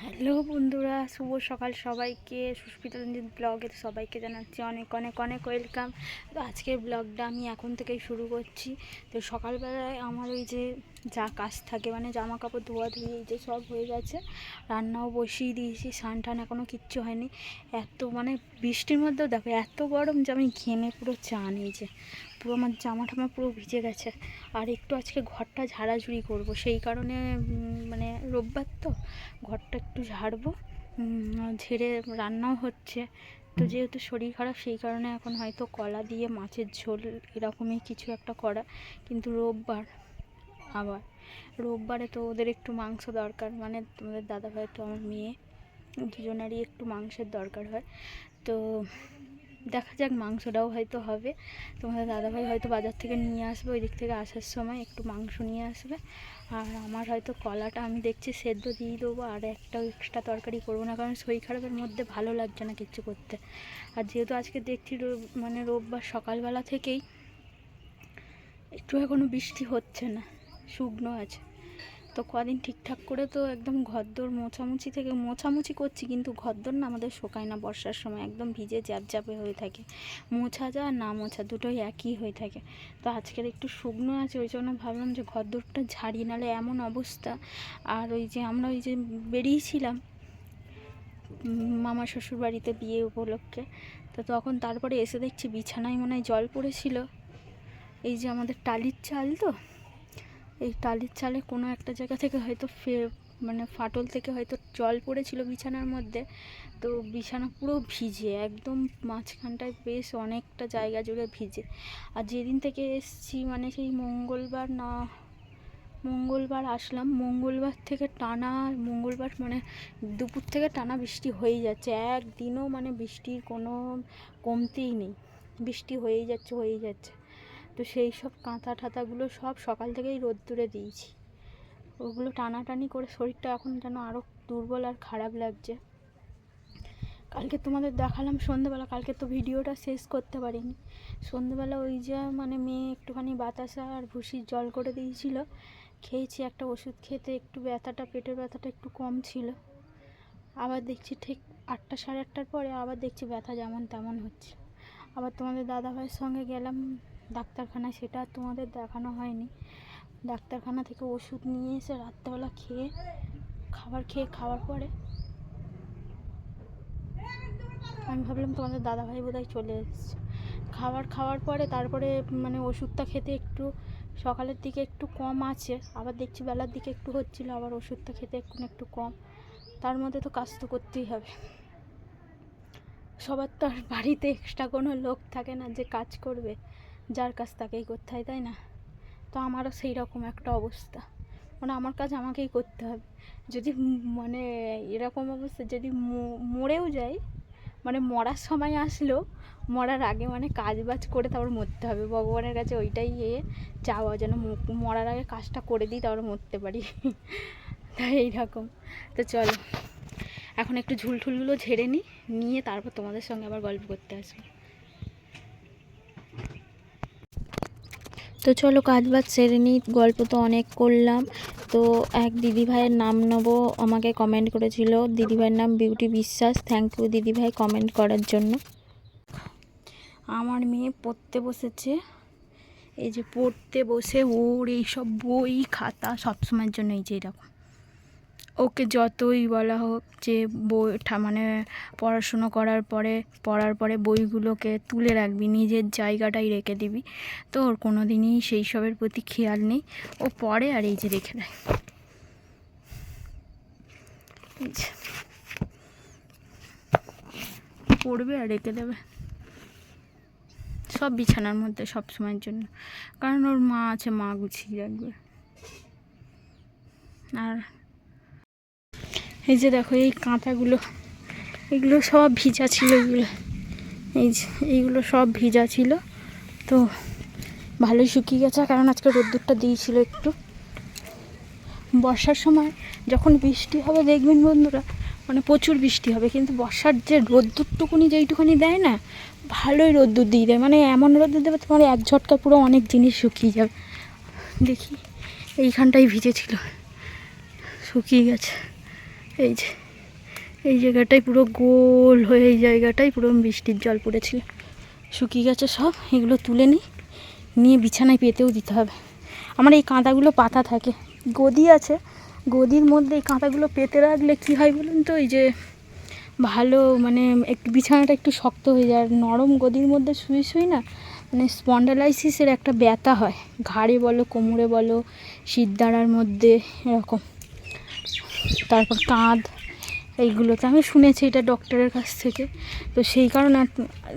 Hello বন্ধুরা, শুভ সকাল সবাইকে। সুস্মিতা রঞ্জিত ব্লগে সবাইকে জানাচ্ছি অনেক অনেক অনেক ওয়েলকাম। তো আজকের ব্লগটা আমি এখন থেকেই শুরু করছি। তো সকালবেলায় আমার ওই যে যা কাজ থাকে, মানে জামা কাপড় ধোয়া ধুয়ে এই যে সব হয়ে গেছে, রান্নাও বসিয়ে দিয়েছি, স্নান টান এখনও কিচ্ছু হয়নি। এত মানে বৃষ্টির মধ্যেও দেখো এত গরম যে আমি ঘেমে পুরো চান, এই যে পুরো আমার জামা টামা পুরো ভিজে গেছে। আর একটু আজকে ঘরটা ঝাড়াঝুড়ি করব, সেই কারণে মানে রোববার তো ঘরটা একটু ঝাড়বো, ঝেড়ে রান্নাও হচ্ছে। তো যেহেতু শরীর খারাপ সেই কারণে এখন হয়তো কলা দিয়ে মাছের ঝোল এরকমই কিছু একটা করা, কিন্তু রোববারে তো ওদের একটু মাংস দরকার, মানে তোমাদের দাদাভাই তো আমার মেয়ে দুজনেরই একটু মাংসের দরকার হয়। তো দেখা যাক, মাংসটাও হয়তো হবে। তোমাদের দাদাভাই হয়তো বাজার থেকে নিয়ে আসবে, ওই দিক থেকে আসার সময় একটু মাংস নিয়ে আসবে। আর আমার হয়তো কলাটা আমি দেখছি সেদ্ধ দিয়ে দেবো, আর একটাও এক্সট্রা তরকারি করবো না, কারণ শরীর খারাপের মধ্যে ভালো লাগছে না কিচ্ছু করতে। আর যেহেতু আজকে দেখছি মানে রোববার সকালবেলা থেকেই একটু এখনও বৃষ্টি হচ্ছে না, শুকনো আছে। তো কদিন ঠিকঠাক করে তো একদম ঘরদোর মোছামুছি করছি, কিন্তু ঘরদোর না আমাদের শোকায় না বর্ষার সময়, একদম ভিজে জ্যাপে হয়ে থাকে। মোছা যা না মোছা দুটোই একই হয়ে থাকে। তো আজকের একটু শুকনো আছে, ওই জন্য ভাবলাম যে ঘরদোরটা ঝাড়িয়ে, নাহলে এমন অবস্থা। আর ওই যে আমরা ওই যে বেরিয়েছিলাম মামা শ্বশুর বাড়িতে বিয়ে উপলক্ষে, তো তখন তারপরে এসে দেখছি বিছানায় মনে হয় জল পড়েছিল। এই যে আমাদের টালির চাল, তো এই টালির চালে কোনো একটা জায়গা থেকে হয়তো মানে ফাটল থেকে হয়তো জল পড়েছিল বিছানার মধ্যে। তো বিছানা পুরো ভিজে, একদম মাঝখানটায় বেশ অনেকটা জায়গা জুড়ে ভিজে। আর যেদিন থেকে এসছি, মানে সেই মঙ্গলবার আসলাম, মঙ্গলবার থেকে টানা, মঙ্গলবার মানে দুপুর থেকে টানা বৃষ্টি হয়েই যাচ্ছে, একদিনও মানে বৃষ্টির কোনো কমতিই নেই, বৃষ্টি হয়েই যাচ্ছে। তো সেই সব কাঁথা ঠাতাগুলো সব সকাল থেকেই রোদ্দুরে দিয়েছি, ওগুলো টানাটানি করে শরীরটা এখন যেন আরও দুর্বল আর খারাপ লাগছে। কালকে তোমাদের দেখালাম সন্ধ্যেবেলা, কালকে তো ভিডিওটা শেষ করতে পারিনি। সন্ধ্যেবেলা ওই যে মানে মেয়ে একটুখানি বাতাসা আর ভুসির জল করে দিয়েছিল, খেয়েছি। একটা ওষুধ খেতে একটু পেটের ব্যথাটা একটু কম ছিল। আবার দেখছি ঠিক 8টা সাড়ে 8টার পরে আবার দেখছি ব্যথা যেমন তেমন হচ্ছে। আবার তোমাদের দাদাভাইয়ের সঙ্গে গেলাম ডাক্তারখানায়, সেটা তোমাদের দেখানো হয়নি। ডাক্তারখানা থেকে ওষুধ নিয়ে এসে রাত্রেবেলা খাওয়ার পরে আমি ভাবলাম তোমাদের দাদাভাই বোধহয় চলে এসেছে। খাওয়ার পরে তারপরে মানে ওষুধটা খেতে একটু সকালের দিকে একটু কম আছে, আবার দেখছি বেলার দিকে একটু হচ্ছিলো, আবার ওষুধটা খেতে একটু কম। তার মধ্যে তো কাজ তো করতেই হবে, সবার তো আর বাড়িতে এক্সট্রা কোনো লোক থাকে না যে কাজ করবে, যার কাজ তাকেই করতে হয়, তাই না? তো আমারও সেই রকম একটা অবস্থা, মানে আমার কাজ আমাকেই করতে হবে। যদি মানে এরকম অবস্থা, যদি মরেও যাই, মানে মরার সময় আসলেও মরার আগে মানে কাজ বাজ করে তারপর মরতে হবে, ভগবানের কাছে ওইটাই চাওয়া, যেন মরার আগে কাজটা করে দিই তারপর মরতে পারি। তাই এইরকম। তো চলো এখন একটু ঝুলঠুলগুলো ঝেড়ে নিয়ে তারপর তোমাদের সঙ্গে আবার গল্প করতে আসবো। তো চলো কাজ বাজ সেরে নিই, গল্প তো অনেক করলাম। তো এক দিদিভাইয়ের নাম নেবো, আমাকে কমেন্ট করেছিল, দিদিভাইয়ের নাম বিউটি বিশ্বাস। থ্যাংক ইউ দিদিভাই কমেন্ট করার জন্য। আমার মেয়ে পড়তে বসেছে, এই যে পড়তে বসে ওর এইসব বই খাতা সবসময়ের জন্য এই যে এরকম। ওকে যতই বলা হোক যে মানে পড়াশুনো পড়ার পরে বইগুলোকে তুলে রাখবি, নিজের জায়গাটাই রেখে দিবি, তো ওর কোনো দিনই সেই সবের প্রতি খেয়াল নেই। ও পড়ে আর এই যে রেখে দেয়, পড়বে আর রেখে দেবে সব বিছানার মধ্যে সব সময়ের জন্য, কারণ ওর মা আছে, মা গুছিয়ে রাখবে। আর এই যে দেখো এই কাঁথাগুলো, এগুলো সব ভিজা ছিল, এইগুলো সব ভিজা ছিল, তো ভালোই শুকিয়ে গেছে, কারণ আজকে রোদ্দুরটা দিয়েছিল একটু। বর্ষার সময় যখন বৃষ্টি হবে দেখবেন বন্ধুরা, মানে প্রচুর বৃষ্টি হবে, কিন্তু বর্ষার যে রোদ্দুরটুকুনি যেইটুকুনি দেয় না, ভালোই রোদ্দুর দিয়ে দেয়, মানে এমন রোদ্দুর দেবে তোমার এক ঝটকা পুরো অনেক জিনিস শুকিয়ে যাবে। দেখি এইখানটাই ভিজেছিল, শুকিয়ে গেছে, এই যে এই জায়গাটাই পুরো গোল হয়ে, এই জায়গাটাই পুরো বৃষ্টির জল পড়েছিল, শুকিয়ে গেছে সব। এগুলো তুলে নিয়ে বিছানায় পেতেও দিতে হবে। আমার এই কাঁথাগুলো পাতা থাকে, গদি আছে, গদির মধ্যে এই কাঁথাগুলো পেতে রাখলে কী হয় বলুন তো, এই যে ভালো মানে একটু বিছানাটা একটু শক্ত হয়ে যায়। আর নরম গদির মধ্যে শুই না, মানে স্পন্ডালাইসিসের একটা ব্যথা হয়, ঘাড়ে বলো, কোমরে বলো, শিরদাঁড়ার মধ্যে এরকম। তারপর কাঁধ, এইগুলোতে আমি শুনেছি এটা ডক্টরের কাছ থেকে। তো সেই কারণে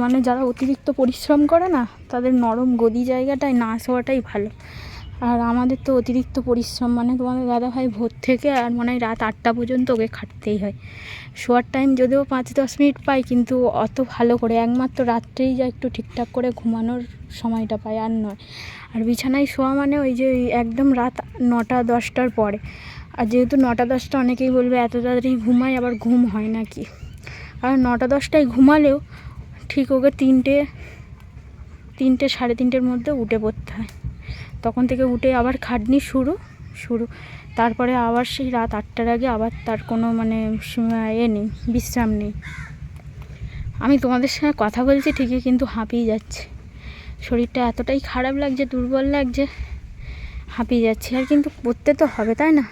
মানে যারা অতিরিক্ত পরিশ্রম করে না, তাদের নরম গদি জায়গাটায় না শোয়াটাই ভালো। আর আমাদের তো অতিরিক্ত পরিশ্রম, মানে তোমাদের দাদাভাই ভোর থেকে আর মনে হয় রাত 8টা পর্যন্ত ওকে খাটতেই হয়। শোয়ার টাইম যদিও 5-10 মিনিট পাই, কিন্তু অত ভালো করে একমাত্র রাত্রেই যা একটু ঠিকঠাক করে ঘুমানোর সময়টা পায়, আর নয়। আর বিছানায় শোয়া মানে ওই যে একদম রাত 9টা-10টার পরে। আর যেহেতু 9টা-10টা অনেকেই বলবে এত তাড়াতাড়ি ঘুমায়, আবার ঘুম হয় না কি। আর 9টা-10টায় ঘুমালেও ঠিক ওকে 3টে-3:30-3টের মধ্যে উঠে পড়তে হয়। তখন থেকে উঠে আবার খাটনি শুরু। তারপরে আবার সেই রাত 8টার আগে আবার তার কোনো মানে নেই, বিশ্রাম নেই। আমি তোমাদের সঙ্গে কথা বলছি ঠিকই, কিন্তু হাঁপিয়ে যাচ্ছে, শরীরটা এতটাই খারাপ লাগছে, দুর্বল লাগছে, হাঁপিয়ে যাচ্ছি। আর কিন্তু করতে তো হবে, তাই না?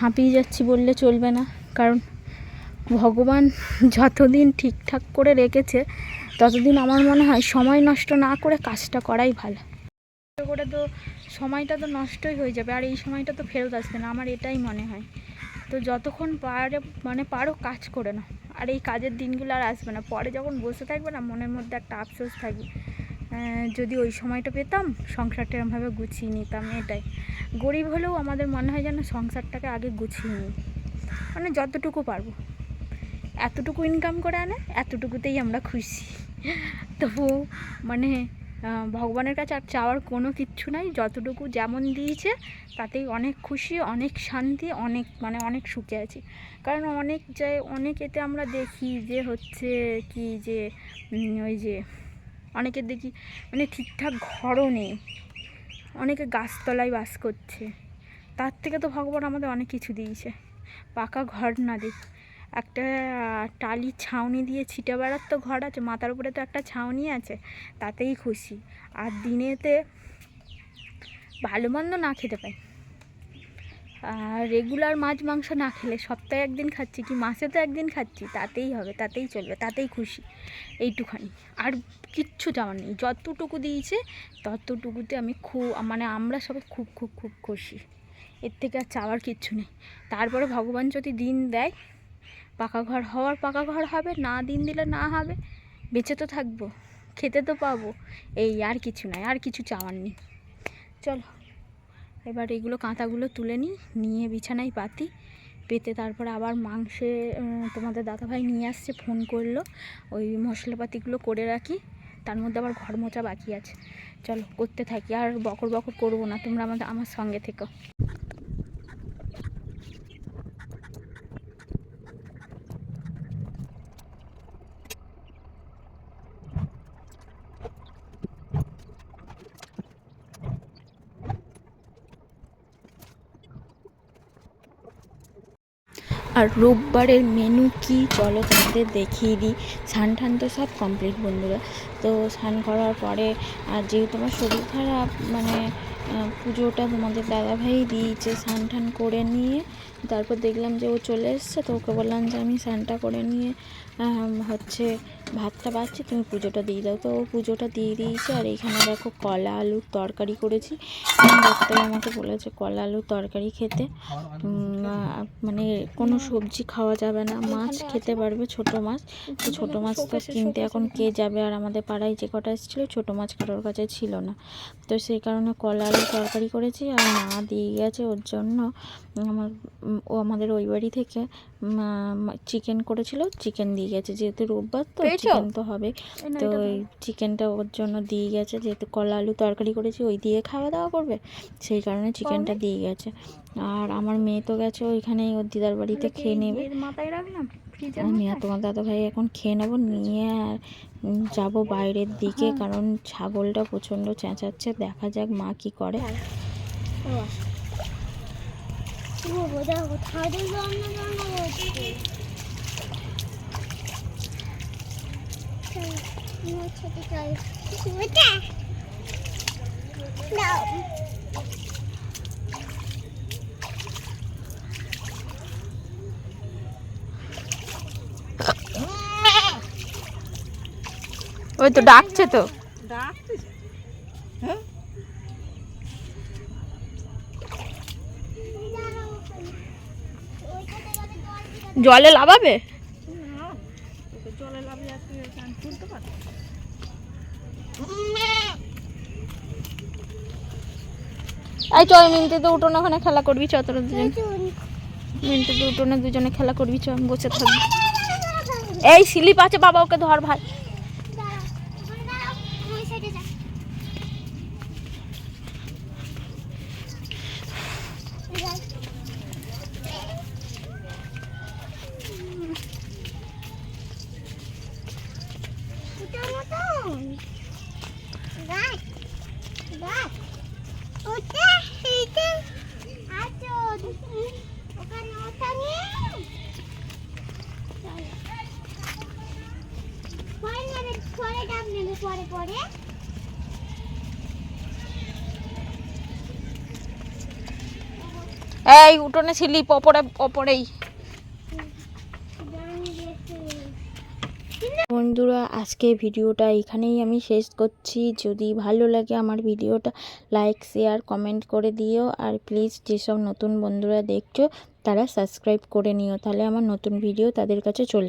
হাঁপিয়ে যাচ্ছি বললে চলবে না, কারণ ভগবান যতদিন ঠিকঠাক করে রেখেছে ততদিন আমার মনে হয় সময় নষ্ট না করে কাজটা করাই ভালো। করে তো সময়টা তো নষ্টই হয়ে যাবে, আর এই সময়টা তো ফেরত আসবে না, আমার এটাই মনে হয়। তো যতক্ষণ পারো কাজ করে নাও, আর এই কাজের দিনগুলো আর আসবে না। পরে যখন বসে থাকবে না, মনের মধ্যে একটা আফসোস থাকবে, যদি ওই সময়টা পেতাম, সংসারটা এরমভাবে গুছিয়ে নিতাম। এটাই, গরিব হলেও আমাদের মনে হয় যেন সংসারটাকে আগে গুছিয়ে নিই, মানে যতটুকু পারবো, এতটুকু ইনকাম করে আনে, এতটুকুতেই আমরা খুশি। তবু মানে ভগবানের কাছে আর চাওয়ার কোনো কিচ্ছু নাই, যতটুকু যেমন দিয়েছে তাতেই অনেক খুশি, অনেক শান্তি, অনেক সুখে আছি। কারণ অনেক এতে আমরা দেখি যে হচ্ছে কি, যে ওই যে অনেকের দেখি মানে ঠিকঠাক ঘরও নেই, অনেকে গাছতলায় বাস করছে। তার থেকে তো ভগবান আমাদের অনেক কিছু দিয়েছে। পাকা ঘর না দিক, একটা টালির ছাউনি দিয়ে ছিটে বেড়ার তো ঘর আছে, মাথার উপরে তো একটা ছাউনি আছে, তাতেই খুশি। আর দিনেতে ভালো মন্দ না খেতে পাই, আর রেগুলার মাছ মাংস না খেলে সপ্তাহে একদিন খাচ্ছি কি মাসে তো একদিন খাচ্ছি, তাতেই হবে, তাতেই চলবে, তাতেই খুশি। এইটুখানি, আর কিচ্ছু চাওয়ার নেই। যতটুকু দিয়েছে ততটুকুতে আমি আমরা সবাই খুব খুব খুব খুশি। এর থেকে আর চাওয়ার কিচ্ছু নেই। তারপরে ভগবান যদি দিন দেয়, পাকা ঘর হওয়ার পাকা ঘর হবে, না দিন দিলে না হবে, বেঁচে তো থাকবো, খেতে তো পাবো, এই আর কিছু নাই, আর কিছু চাওয়ার নেই। চলো এবার এগুলো কাঁথাগুলো তুলে নিয়ে বিছানায় পেতে তারপরে আবার মাংসে তোমাদের দাদাভাই নিয়ে আসছে, ফোন করলো, ওই মশলাপাতিগুলো করে রাখি, তার মধ্যে আবার ঘর মোছা বাকি আছে। চলো করতে থাকি, আর বকর করবো না, তোমরা আমার সঙ্গে থেকো। আর রোববারের মেনু কি চলো তোমাদের দেখিয়ে দিই। স্নান টান তো সব কমপ্লিট বন্ধুরা। তো স্নান করার পরে, আর যেহেতু আমার শরীর খারাপ, মানে পুজোটা তোমাদের দাদাভাই দিয়েছে, স্নান টান করে নিয়ে তারপর দেখলাম যে ও চলে এসছে, তো ওকে বললাম যে আমি স্নানটা করে নিয়ে হচ্ছে ভাতটা বাড়ছি, তুমি পুজোটা দিয়ে দাও। তো ও পুজোটা দিয়ে দিয়েছে। আর এইখানে দেখো কলা আলুর তরকারি করেছি, ডাক্তার আমাকে বলেছে কলা আলুর তরকারি খেতে, মানে কোনো সবজি খাওয়া যাবে না, মাছ খেতে পারবে, ছোট মাছ। তো ছোটো মাছ তো কিনতে এখন কে যাবে, আর আমাদের পাড়ায় যে কটা এসেছিলো ছোটো মাছ কারোর কাছে ছিল না, তো সেই কারণে কলা আলুর তরকারি করেছি। আর মা দিয়ে গেছে ওর জন্য, ও আমাদের ওই বাড়ি থেকে চিকেন করেছিল, চিকেন দিয়ে গেছে, যেহেতু রোববার তো চিকেন তো হবে, তো ওই চিকেনটা ওর জন্য দিয়ে গেছে, যেহেতু কলা আলু তরকারি করেছি ওই দিয়ে খাওয়া দাওয়া করবে, সেই কারণে চিকেনটা দিয়ে গেছে। আর আমার মেয়ে তো গেছে ওইখানেই ওর দিদার বাড়িতে খেয়ে নেবে, মাথায় রাখলাম। আমি আর তোমার দাদাভাই এখন খেয়ে নেবো, নিয়ে আর যাবো বাইরের দিকে, কারণ ছাগলটা প্রচণ্ড চেঁচাচ্ছে, দেখা যাক মা কি করে। ওই তো ডাকছে তো। জলে লাফাবে? এই চল মিনিটে তো উঠোনে ওখানে খেলা করবি, চ তোরা দুজন মিনিটে তো উঠোনে দুজনে খেলা করবি, চ আমি বসে থাকবি। এই স্লিপ আছে বাবা, ওকে ধর ভাই। এই উঠোনে স্লিপ অপরেই। বন্ধুরা আজকে ভিডিওটা এখানেই আমি শেষ করছি। যদি ভালো লাগে আমার ভিডিওটা লাইক শেয়ার কমেন্ট করে দিও। আর প্লিজ যেসব নতুন বন্ধুরা দেখছো তারা সাবস্ক্রাইব করে নিও, তাহলে আমার নতুন ভিডিও তাদের কাছে চলে